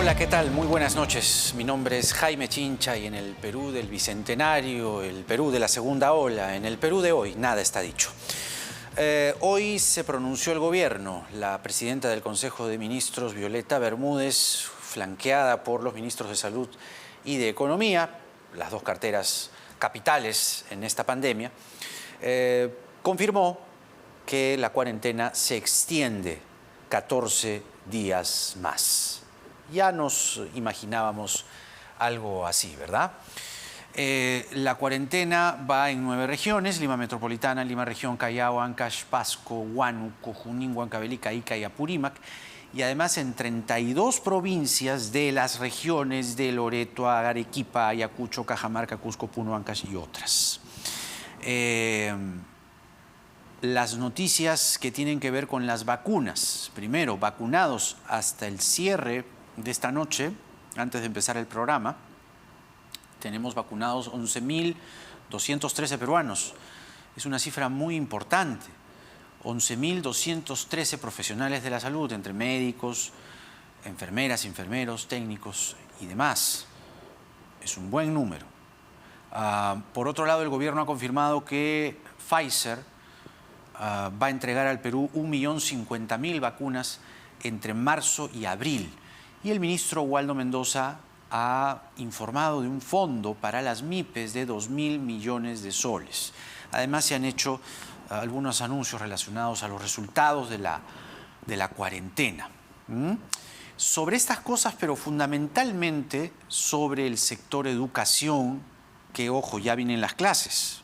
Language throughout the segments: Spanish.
Hola, ¿qué tal? Muy buenas noches. Mi nombre es Jaime Chincha y en el Perú del Bicentenario, el Perú de la segunda ola, en el Perú de hoy, nada está dicho. Hoy se pronunció el gobierno. La presidenta del Consejo de Ministros, Violeta Bermúdez, flanqueada por los ministros de Salud y de Economía, las dos carteras capitales en esta pandemia, confirmó que la cuarentena se extiende 14 días más. Ya nos imaginábamos algo así, ¿verdad? La cuarentena va en 9 regiones: Lima Metropolitana, Lima Región, Callao, Ancash, Pasco, Huánuco, Junín, Huancavelica, Ica y Apurímac, y además en 32 provincias de las regiones de Loreto, Arequipa, Ayacucho, Cajamarca, Cusco, Puno, Ancash y otras. Las noticias que tienen que ver con las vacunas. Primero, vacunados hasta el cierre de esta noche, antes de empezar el programa, tenemos vacunados 11.213 peruanos. Es una cifra muy importante. 11.213 profesionales de la salud, entre médicos, enfermeras, enfermeros, técnicos y demás. Es un buen número. Por otro lado, el gobierno ha confirmado que Pfizer va a entregar al Perú 1.050.000 vacunas entre marzo y abril. Y el ministro Waldo Mendoza ha informado de un fondo para las MIPES de 2.000 millones de soles. Además, se han hecho algunos anuncios relacionados a los resultados de la cuarentena. Sobre estas cosas, pero fundamentalmente sobre el sector educación, que, ojo, ya vienen las clases.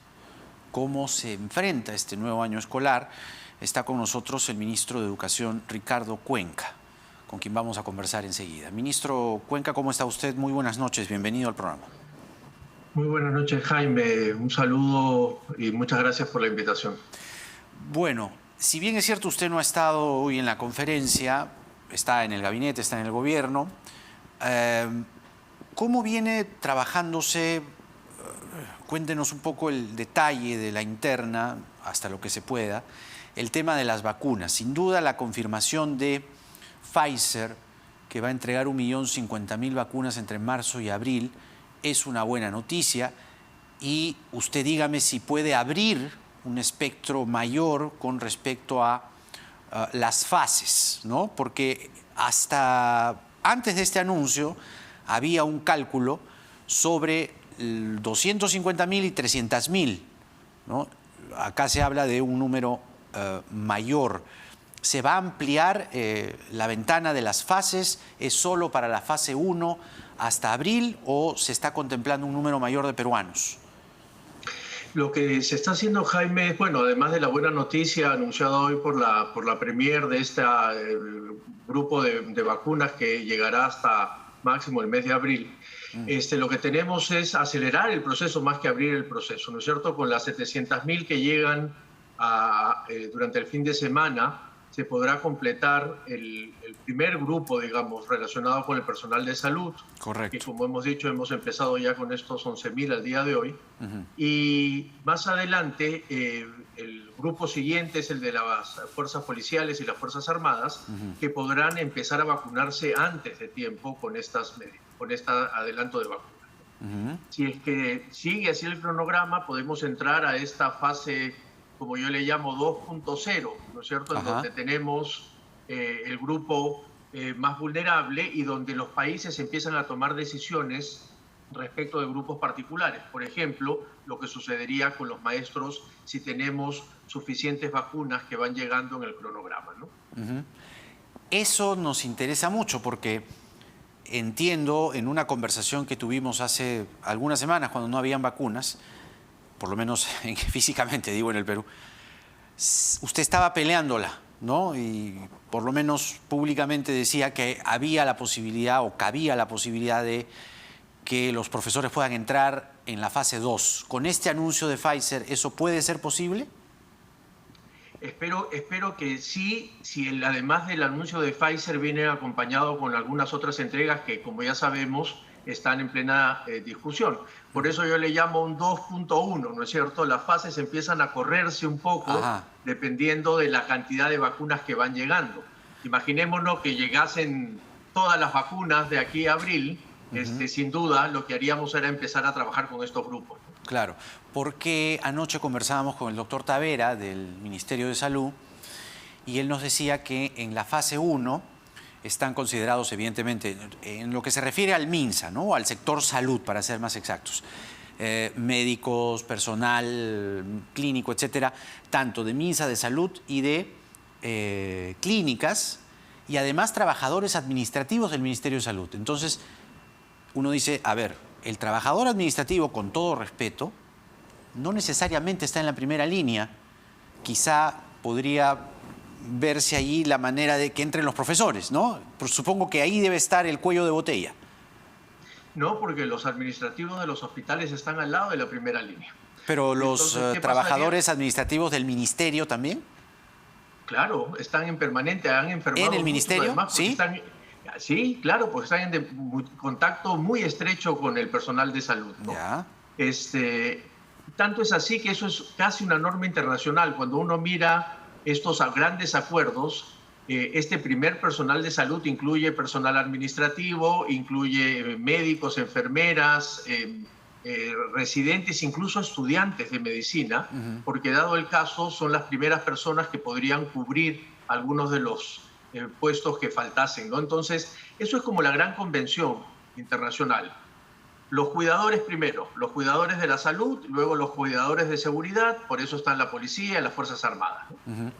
¿Cómo se enfrenta este nuevo año escolar? Está con nosotros el ministro de Educación, Ricardo Cuenca, con quien vamos a conversar enseguida. Ministro Cuenca, ¿cómo está usted? Muy buenas noches, bienvenido al programa. Muy buenas noches, Jaime. Un saludo y muchas gracias por la invitación. Bueno, si bien es cierto, usted no ha estado hoy en la conferencia, está en el gabinete, está en el gobierno, ¿cómo viene trabajándose? Cuéntenos un poco el detalle de la interna, hasta lo que se pueda, el tema de las vacunas. Sin duda, la confirmación de Pfizer, que va a entregar 1.050.000 vacunas entre marzo y abril, es una buena noticia. Y usted dígame si puede abrir un espectro mayor con respecto a las fases, ¿no? Porque hasta antes de este anuncio había un cálculo sobre 250.000 y 300.000, ¿no? Acá se habla de un número mayor. ¿Se va a ampliar la ventana de las fases? ¿Es solo para la fase 1 hasta abril o se está contemplando un número mayor de peruanos? Lo que se está haciendo, Jaime, es, bueno, además de la buena noticia anunciada hoy por la premier de este grupo de vacunas que llegará hasta máximo el mes de abril, lo que tenemos es acelerar el proceso más que abrir el proceso, ¿no es cierto? Con las 700.000 que llegan durante el fin de semana, se podrá completar el primer grupo, digamos, relacionado con el personal de salud. Correcto. Que, como hemos dicho, hemos empezado ya con estos 11.000 al día de hoy. Y más adelante, el grupo siguiente es el de las fuerzas policiales y las fuerzas armadas, que podrán empezar a vacunarse antes de tiempo con este adelanto de vacunas. Si es que sigue así el cronograma, podemos entrar a esta fase, como yo le llamo 2.0, ¿no es cierto? En donde tenemos el grupo más vulnerable y donde los países empiezan a tomar decisiones respecto de grupos particulares. Por ejemplo, lo que sucedería con los maestros si tenemos suficientes vacunas que van llegando en el cronograma, ¿no? Eso nos interesa mucho porque entiendo, en una conversación que tuvimos hace algunas semanas cuando no habían vacunas, por lo menos físicamente, digo, en el Perú, usted estaba peleándola, ¿no? Y por lo menos públicamente decía que había la posibilidad o cabía la posibilidad de que los profesores puedan entrar en la fase 2. ¿Con este anuncio de Pfizer eso puede ser posible? Espero que sí, si además del anuncio de Pfizer viene acompañado con algunas otras entregas que, como ya sabemos, están en plena discusión. Por eso yo le llamo un 2.1, ¿no es cierto? Las fases empiezan a correrse un poco dependiendo de la cantidad de vacunas que van llegando. Imaginémonos que llegasen todas las vacunas de aquí a abril, sin duda lo que haríamos era empezar a trabajar con estos grupos. Claro, porque anoche conversábamos con el doctor Tavera del Ministerio de Salud y él nos decía que en la fase 1 están considerados, evidentemente, en lo que se refiere al MINSA, ¿no? Al sector salud, para ser más exactos, médicos, personal clínico, etcétera, tanto de MINSA, de salud y de clínicas, y además trabajadores administrativos del Ministerio de Salud. Entonces, uno dice, a ver, el trabajador administrativo, con todo respeto, no necesariamente está en la primera línea. Quizá podría verse allí la manera de que entren los profesores, ¿no? Pues supongo que ahí debe estar el cuello de botella. No, porque los administrativos de los hospitales están al lado de la primera línea. Pero los trabajadores administrativos del ministerio también. Claro, están en permanente, han enfermado. ¿En el ministerio? Además, Sí. Sí, claro, porque están en contacto muy estrecho con el personal de salud, ¿no? Ya. Tanto es así que eso es casi una norma internacional. Cuando uno mira estos grandes acuerdos, este primer personal de salud incluye personal administrativo, incluye médicos, enfermeras, residentes, incluso estudiantes de medicina, porque dado el caso son las primeras personas que podrían cubrir algunos de los puestos que faltasen, ¿no? Entonces, eso es como la gran convención internacional. Los cuidadores primero, los cuidadores de la salud, luego los cuidadores de seguridad, por eso están la policía y las Fuerzas Armadas, ¿no?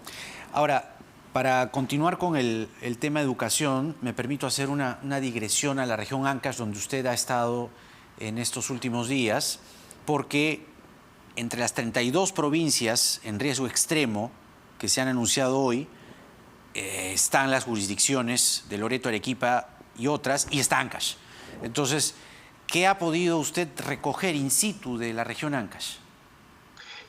Ahora, para continuar con el tema educación, me permito hacer una digresión a la región Ancash, donde usted ha estado en estos últimos días, porque entre las 32 provincias en riesgo extremo que se han anunciado hoy, están las jurisdicciones de Loreto, Arequipa y otras, y está Ancash. Entonces, ¿qué ha podido usted recoger in situ de la región Ancash?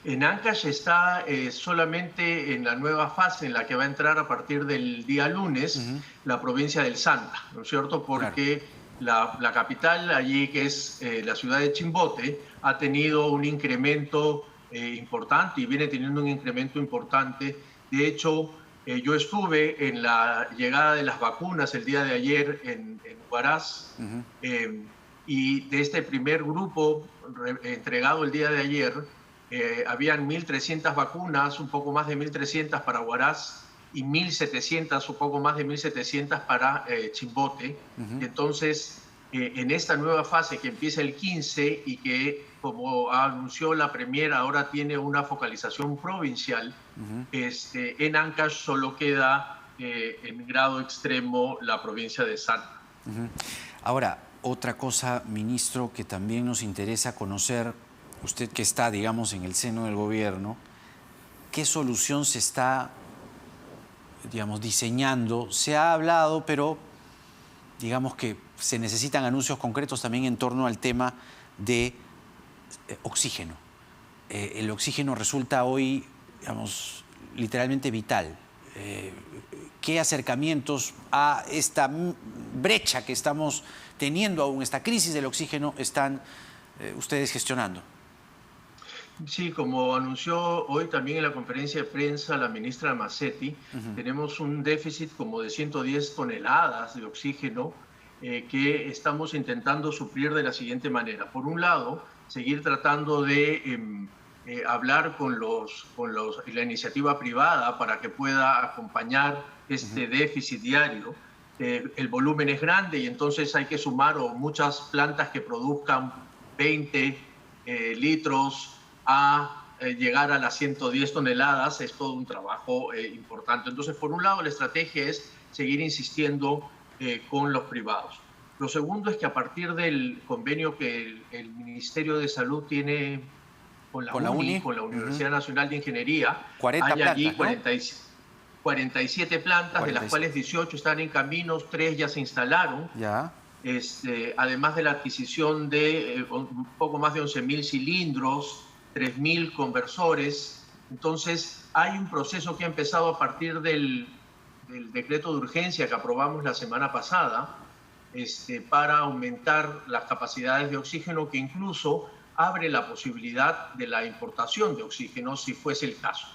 En Ancash está solamente en la nueva fase en la que va a entrar a partir del día lunes la provincia del Santa, ¿no es cierto? Porque la capital allí, que es la ciudad de Chimbote, ha tenido un incremento importante y viene teniendo un incremento importante. De hecho, yo estuve en la llegada de las vacunas el día de ayer en Huaraz, y de este primer grupo entregado el día de ayer, habían 1.300 vacunas, un poco más de 1.300 para Huaraz y 1.700, un poco más de 1.700 para Chimbote. Entonces, en esta nueva fase que empieza el 15 y que, como anunció la Premier, ahora tiene una focalización provincial, en Ancash solo queda en grado extremo la provincia de Santa. Ahora, otra cosa, ministro, que también nos interesa conocer, usted que está, digamos, en el seno del gobierno, ¿qué solución se está, digamos, diseñando? Se ha hablado, pero digamos que se necesitan anuncios concretos también en torno al tema de oxígeno. El oxígeno resulta hoy, digamos, literalmente vital. ¿Qué acercamientos a esta brecha que estamos teniendo aún, esta crisis del oxígeno, están ustedes gestionando? Sí, como anunció hoy también en la conferencia de prensa la ministra Macetti, tenemos un déficit como de 110 toneladas de oxígeno que estamos intentando suplir de la siguiente manera. Por un lado, seguir tratando de hablar con la iniciativa privada para que pueda acompañar este déficit diario. El volumen es grande y entonces hay que sumar muchas plantas que produzcan 20 litros a llegar a las 110 toneladas. Es todo un trabajo importante. Entonces, por un lado, la estrategia es seguir insistiendo con los privados. Lo segundo es que a partir del convenio que el Ministerio de Salud tiene con la UNI, con la Universidad Nacional de Ingeniería, 40 hay plantas, allí ¿no? 47 plantas, de las cuales 18 están en caminos, 3 ya se instalaron. Ya. Además de la adquisición de un poco más de 11.000 cilindros, 3.000 conversores. Entonces, hay un proceso que ha empezado a partir del decreto de urgencia que aprobamos la semana pasada, para aumentar las capacidades de oxígeno, que incluso abre la posibilidad de la importación de oxígeno si fuese el caso.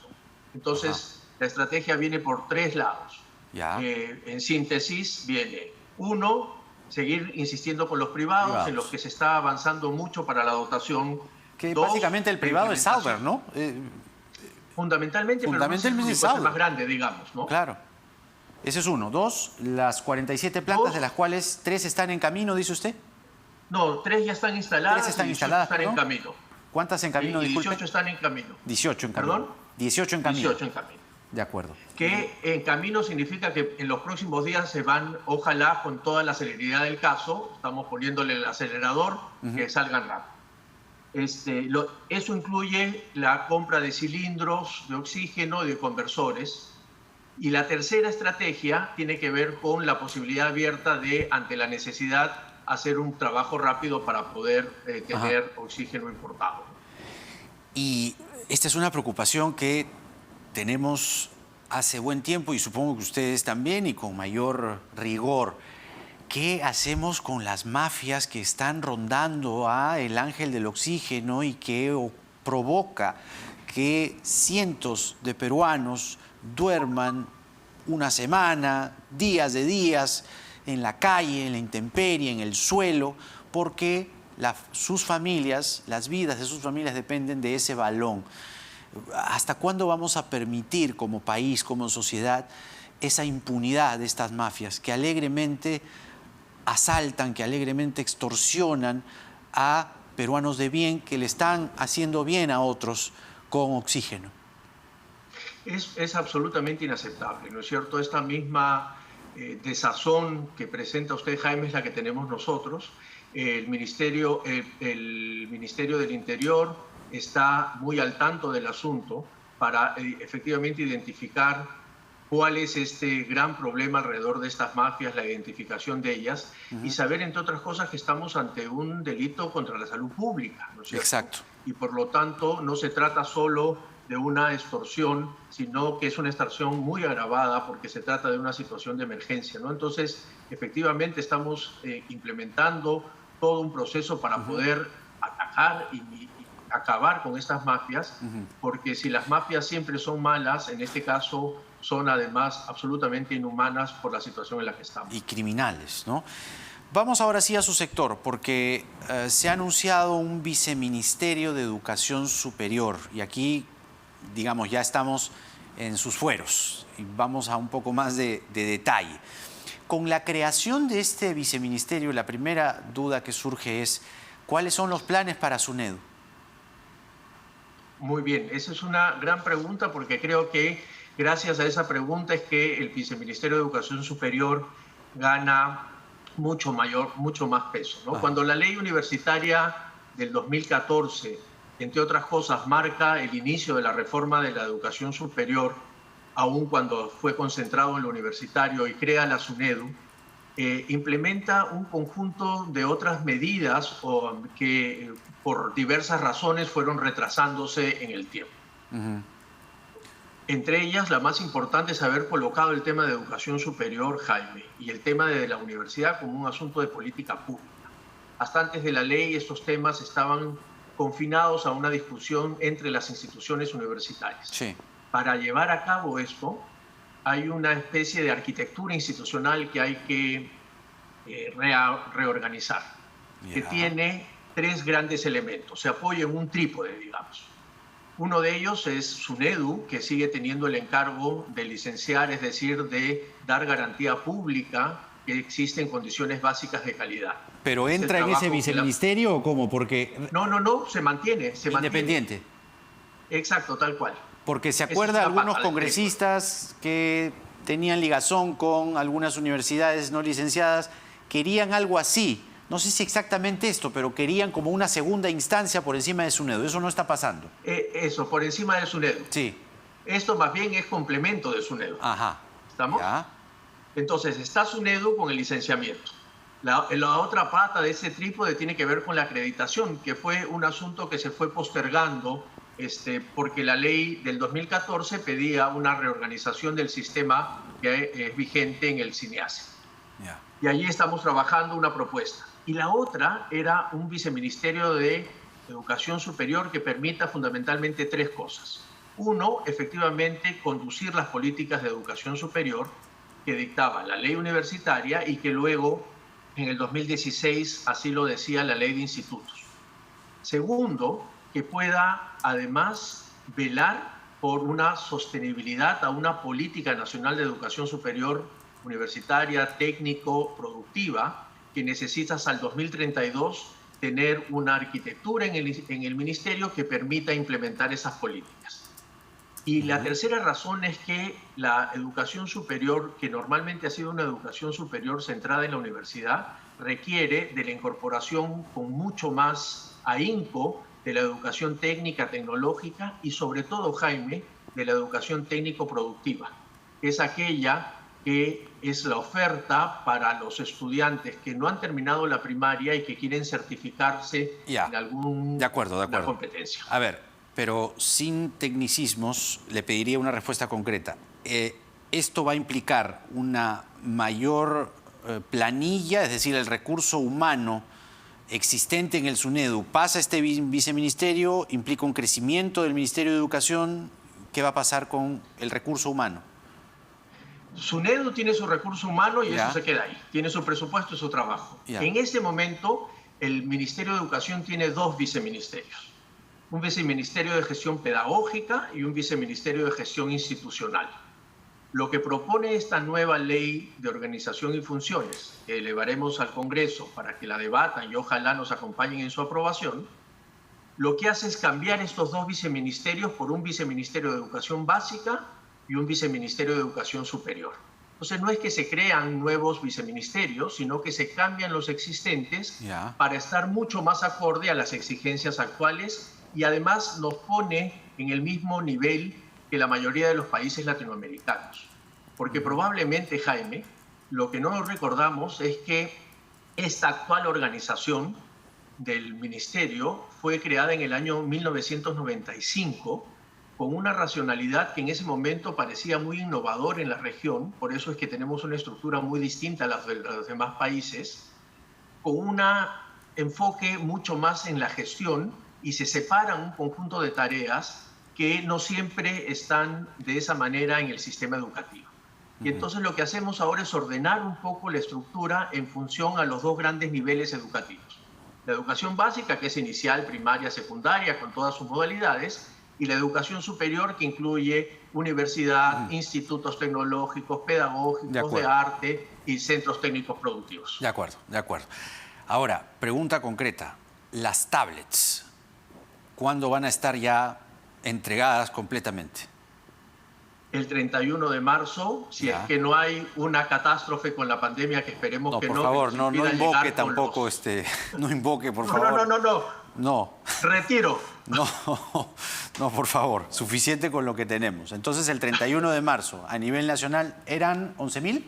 Entonces, la estrategia viene por 3 lados. Ya. En síntesis, viene Uno, seguir insistiendo con los privados, en los que se está avanzando mucho para la dotación. Que Dos, básicamente el privado es Sauber, ¿no? Fundamentalmente, pero no es el único, es el más grande, digamos, ¿no? Claro. Ese es uno. Dos, las 47 plantas, de las cuales 3 están en camino, dice usted. No, 3 ya están instaladas. 3 están instaladas, están en camino. ¿Cuántas en camino? Y 18 están en camino. 18 en camino. ¿Perdón? 18 en camino. 18 en camino. De acuerdo. Que en camino significa que en los próximos días se van, ojalá con toda la celeridad del caso, estamos poniéndole el acelerador, que salgan rápido. Eso incluye la compra de cilindros de oxígeno y de conversores. Y la tercera estrategia tiene que ver con la posibilidad abierta de, ante la necesidad, hacer un trabajo rápido para poder tener oxígeno importado. Y esta es una preocupación que tenemos hace buen tiempo y supongo que ustedes también y con mayor rigor. ¿Qué hacemos con las mafias que están rondando a el ángel del oxígeno y que provoca que cientos de peruanos duerman una semana, días de días, en la calle, en la intemperie, en el suelo, porque sus familias, las vidas de sus familias dependen de ese balón? ¿Hasta cuándo vamos a permitir como país, como sociedad, esa impunidad de estas mafias que alegremente asaltan, que alegremente extorsionan a peruanos de bien que le están haciendo bien a otros con oxígeno? Es absolutamente inaceptable, ¿no es cierto? Esta misma desazón que presenta usted, Jaime, es la que tenemos nosotros. El Ministerio del Interior está muy al tanto del asunto para efectivamente identificar cuál es este gran problema alrededor de estas mafias, la identificación de ellas, y saber, entre otras cosas, que estamos ante un delito contra la salud pública, ¿no es cierto? Exacto. Y por lo tanto no se trata solo de una extorsión, sino que es una extorsión muy agravada porque se trata de una situación de emergencia, ¿no? Entonces, efectivamente estamos implementando todo un proceso para poder atacar y acabar con estas mafias, porque si las mafias siempre son malas, en este caso son además absolutamente inhumanas por la situación en la que estamos. Y criminales, ¿no? Vamos ahora sí a su sector, porque se ha anunciado un viceministerio de Educación Superior y aquí, digamos, ya estamos en sus fueros y vamos a un poco más de detalle. Con la creación de este viceministerio, la primera duda que surge es, ¿cuáles son los planes para SUNEDU? Muy bien, esa es una gran pregunta porque creo que gracias a esa pregunta es que el Viceministerio de Educación Superior gana mucho más peso, ¿no? Cuando la ley universitaria del 2014, entre otras cosas, marca el inicio de la reforma de la educación superior, aun cuando fue concentrado en lo universitario, y crea la SUNEDU, implementa un conjunto de otras medidas que por diversas razones fueron retrasándose en el tiempo. Entre ellas, la más importante es haber colocado el tema de educación superior, Jaime, y el tema de la universidad como un asunto de política pública. Hasta antes de la ley, estos temas estaban confinados a una discusión entre las instituciones universitarias. Sí. Para llevar a cabo esto, hay una especie de arquitectura institucional que hay que reorganizar, que tiene 3 grandes elementos. Se apoya en un trípode, digamos. Uno de ellos es SUNEDU, que sigue teniendo el encargo de licenciar, es decir, de dar garantía pública que existen condiciones básicas de calidad. ¿Pero entra en ese viceministerio o cómo? Porque... No, se mantiene. Independiente. Exacto, tal cual. Porque se acuerda algunos congresistas que tenían ligazón con algunas universidades no licenciadas, querían algo así. No sé si exactamente esto, pero querían como una segunda instancia por encima de SUNEDU. Eso no está pasando. Eso, por encima de SUNEDU. Sí. Esto más bien es complemento de SUNEDU. Ajá. ¿Estamos? Ya. Entonces, está SUNEDU con el licenciamiento. La otra pata de ese trípode tiene que ver con la acreditación, que fue un asunto que se fue postergando porque la ley del 2014 pedía una reorganización del sistema que es vigente en el CINEASE. Ya. Y allí estamos trabajando una propuesta. Y la otra era un viceministerio de Educación Superior que permita fundamentalmente 3 cosas. Uno, efectivamente, conducir las políticas de educación superior. que dictaba la ley universitaria y que luego, en el 2016, así lo decía la ley de institutos. Segundo, que pueda además velar por una sostenibilidad a una política nacional de educación superior, universitaria, técnico, productiva, que necesita hasta el 2032 tener una arquitectura en el ministerio que permita implementar esas políticas. Y la tercera razón es que la educación superior, que normalmente ha sido una educación superior centrada en la universidad, requiere de la incorporación con mucho más ahínco de la educación técnica, tecnológica y sobre todo, Jaime, de la educación técnico-productiva. Es aquella que es la oferta para los estudiantes que no han terminado la primaria y que quieren certificarse en alguna competencia. A ver, pero sin tecnicismos le pediría una respuesta concreta. ¿Esto va a implicar una mayor planilla, es decir, el recurso humano existente en el SUNEDU pasa a este viceministerio, implica un crecimiento del Ministerio de Educación? ¿Qué va a pasar con el recurso humano? SUNEDU tiene su recurso humano y eso se queda ahí. Tiene su presupuesto y su trabajo. En este momento, el Ministerio de Educación tiene dos viceministerios. Un viceministerio de gestión pedagógica y un viceministerio de gestión institucional. Lo que propone esta nueva ley de organización y funciones, que elevaremos al Congreso para que la debatan y ojalá nos acompañen en su aprobación, lo que hace es cambiar estos dos viceministerios por un viceministerio de educación básica y un viceministerio de educación superior. Entonces no es que se crean nuevos viceministerios, sino que se cambian los existentes para estar mucho más acorde a las exigencias actuales y además nos pone en el mismo nivel que la mayoría de los países latinoamericanos. Porque probablemente, Jaime, lo que no nos recordamos es que esta actual organización del ministerio fue creada en el año 1995 con una racionalidad que en ese momento parecía muy innovador en la región, por eso es que tenemos una estructura muy distinta a la de los demás países, con un enfoque mucho más en la gestión y se separan un conjunto de tareas que no siempre están de esa manera en el sistema educativo. Y entonces lo que hacemos ahora es ordenar un poco la estructura en función a los dos grandes niveles educativos. La educación básica, que es inicial, primaria, secundaria, con todas sus modalidades, y la educación superior, que incluye universidad, institutos tecnológicos, pedagógicos, de arte y centros técnicos productivos. De acuerdo, de acuerdo. Ahora, pregunta concreta. Las tablets, ¿cuándo van a estar ya entregadas completamente? El 31 de marzo, si es que no hay una catástrofe con la pandemia, que esperemos que no. Por favor, no invoque tampoco, no invoque, por favor. No. Retiro. No, por favor, suficiente con lo que tenemos. Entonces, el 31 de marzo, a nivel nacional, ¿eran 11.000?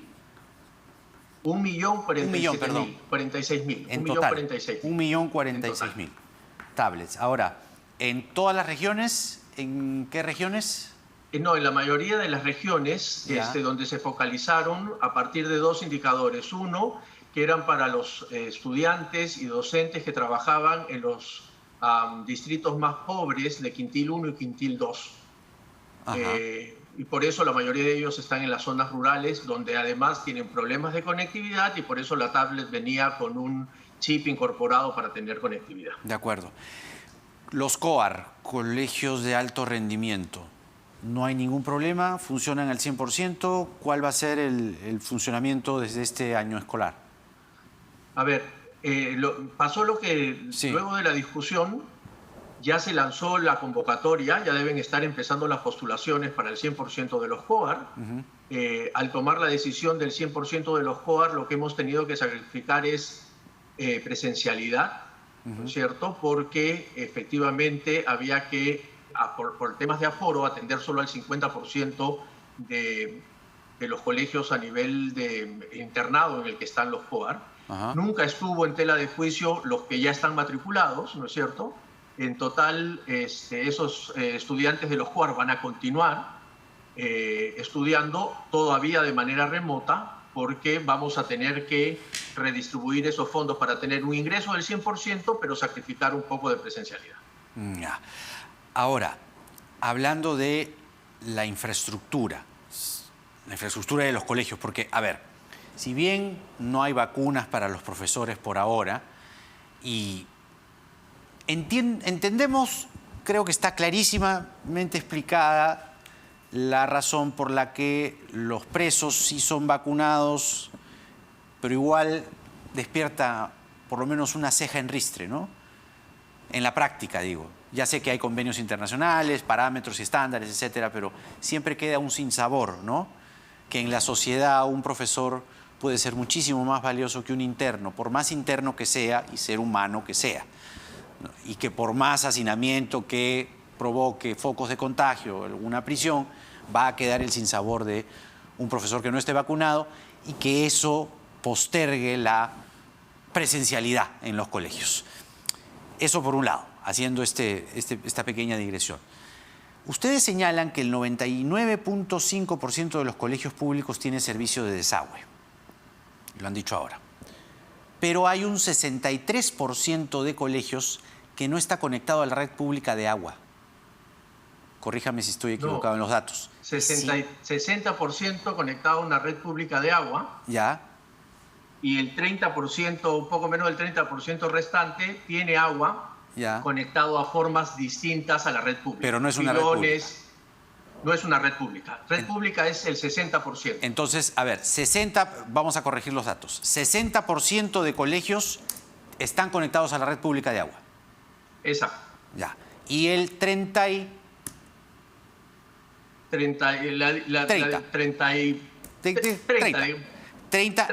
1.046.000. En total, 1.046.000 tablets. Ahora, ¿en todas las regiones? ¿En qué regiones? No, en la mayoría de las regiones donde se focalizaron a partir de dos indicadores. Uno, que eran para los estudiantes y docentes que trabajaban en los distritos más pobres de Quintil 1 y Quintil 2. Y por eso la mayoría de ellos están en las zonas rurales, donde además tienen problemas de conectividad y por eso la tablet venía con un chip incorporado para tener conectividad. De acuerdo. Los COAR, colegios de alto rendimiento, ¿no hay ningún problema? ¿Funcionan al 100%? ¿Cuál va a ser el funcionamiento desde este año escolar? A ver, pasó lo que luego de la discusión ya se lanzó la convocatoria, ya deben estar empezando las postulaciones para el 100% de los COAR. Al tomar la decisión del 100% de los COAR, lo que hemos tenido que sacrificar es presencialidad, ¿no es cierto? Porque efectivamente había que, por temas de aforo, atender solo al 50% de los colegios a nivel de internado en el que están los COAR. Nunca estuvo en tela de juicio los que ya están matriculados, ¿no es cierto? En total, esos estudiantes de los COAR van a continuar estudiando todavía de manera remota, porque vamos a tener que redistribuir esos fondos para tener un ingreso del 100%, pero sacrificar un poco de presencialidad. Ahora, hablando de la infraestructura, La infraestructura de los colegios, porque, a ver, si bien no hay vacunas para los profesores por ahora, y entendemos, creo que está clarísimamente explicada la razón por la que los presos sí son vacunados, pero igual despierta por lo menos una ceja en ristre, ¿no? En la práctica, digo. Ya sé que hay convenios internacionales, parámetros y estándares, etcétera, pero siempre queda un sinsabor, ¿no? Que en la sociedad un profesor puede ser muchísimo más valioso que un interno, por más interno que sea y ser humano que sea, ¿no? Y que por más hacinamiento que provoque focos de contagio, alguna prisión, va a quedar el sinsabor de un profesor que no esté vacunado y que eso postergue la presencialidad en los colegios. Eso por un lado, haciendo esta pequeña digresión. Ustedes señalan que el 99.5% de los colegios públicos tiene servicio de desagüe. Lo han dicho ahora. Pero hay un 63% de colegios que no está conectado a la red pública de agua. Corríjame si estoy equivocado en los datos. 60% conectado a una red pública de agua. Ya. Y el 30%, un poco menos del 30% restante, tiene agua. Ya. Conectado a formas distintas a la red pública. Pero no es una red pública. No es una red pública. Red pública es el 60%. Entonces, a ver, vamos a corregir los datos. 60% de colegios están conectados a la red pública de agua. Exacto. Ya. Y el 30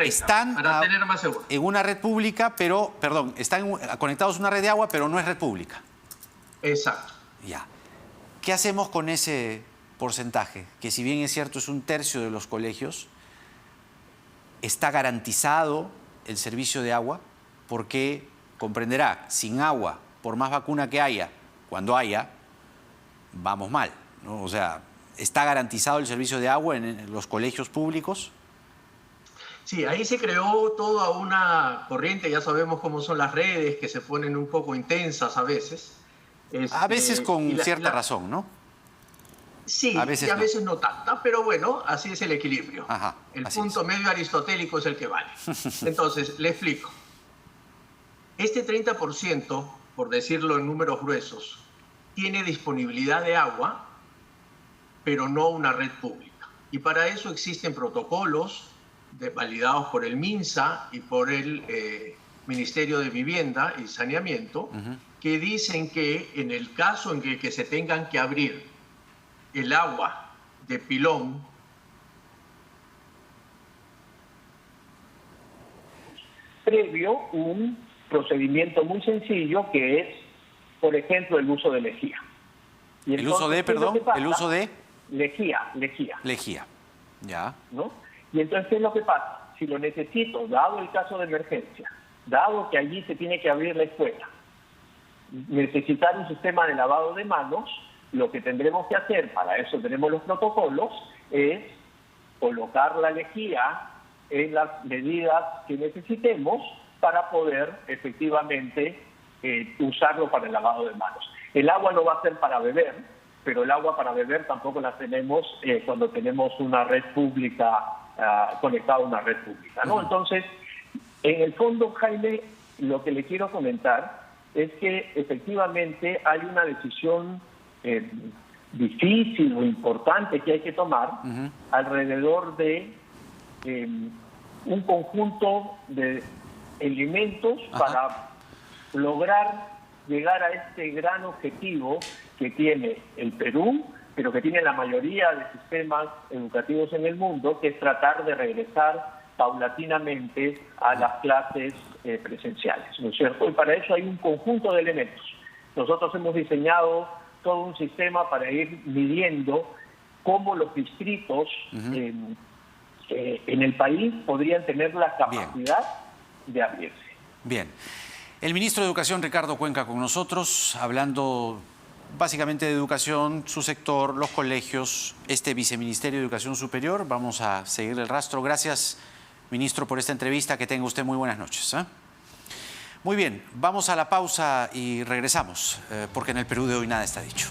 están para tener más seguro. En una red pública, pero, perdón, están conectados a una red de agua, pero no es red pública. Exacto. Ya. ¿Qué hacemos con ese porcentaje? Que si bien es cierto es un tercio de los colegios, está garantizado el servicio de agua, porque comprenderá, sin agua, por más vacuna que haya, cuando haya, vamos mal, ¿no? O sea, ¿está garantizado el servicio de agua en los colegios públicos? Sí, ahí se creó toda una corriente, ya sabemos cómo son las redes, que se ponen un poco intensas a veces. A veces con cierta razón, ¿no? Sí, a veces no tanta, pero bueno, así es el equilibrio. Ajá, el punto medio aristotélico es el que vale. Entonces, le explico. Este 30%, por decirlo en números gruesos, tiene disponibilidad de agua, pero no una red pública. Y para eso existen protocolos validados por el MINSA y por el Ministerio de Vivienda y Saneamiento, que dicen que en el caso en que se tengan que abrir el agua de pilón, previo un procedimiento muy sencillo que es, por ejemplo, el uso de lejía. Y entonces, ¿el uso de, perdón? ¿El uso de? Lejía. Lejía, ya. ¿No? Y entonces, ¿qué es lo que pasa? Si lo necesito, dado el caso de emergencia, dado que allí se tiene que abrir la escuela, necesitar un sistema de lavado de manos, lo que tendremos que hacer, para eso tenemos los protocolos, es colocar la lejía en las medidas que necesitemos para poder efectivamente usarlo para el lavado de manos. El agua no va a ser para beber, pero el agua para beber tampoco la tenemos cuando tenemos una red pública, conectada a una red pública, ¿no? Entonces, en el fondo, Jaime, lo que le quiero comentar es que efectivamente hay una decisión difícil o importante que hay que tomar alrededor de un conjunto de elementos para lograr llegar a este gran objetivo que tiene el Perú, pero que tiene la mayoría de sistemas educativos en el mundo, que es tratar de regresar paulatinamente a las clases presenciales, ¿no es cierto? Y para eso hay un conjunto de elementos. Nosotros hemos diseñado todo un sistema para ir midiendo cómo los distritos en el país podrían tener la capacidad de abrirse. Bien. El ministro de Educación, Ricardo Cuenca, con nosotros, hablando básicamente de educación, su sector, los colegios, este viceministerio de Educación Superior. Vamos a seguir el rastro. Gracias, ministro, por esta entrevista. Que tenga usted muy buenas noches. Muy bien, vamos a la pausa y regresamos, porque en el Perú de hoy nada está dicho.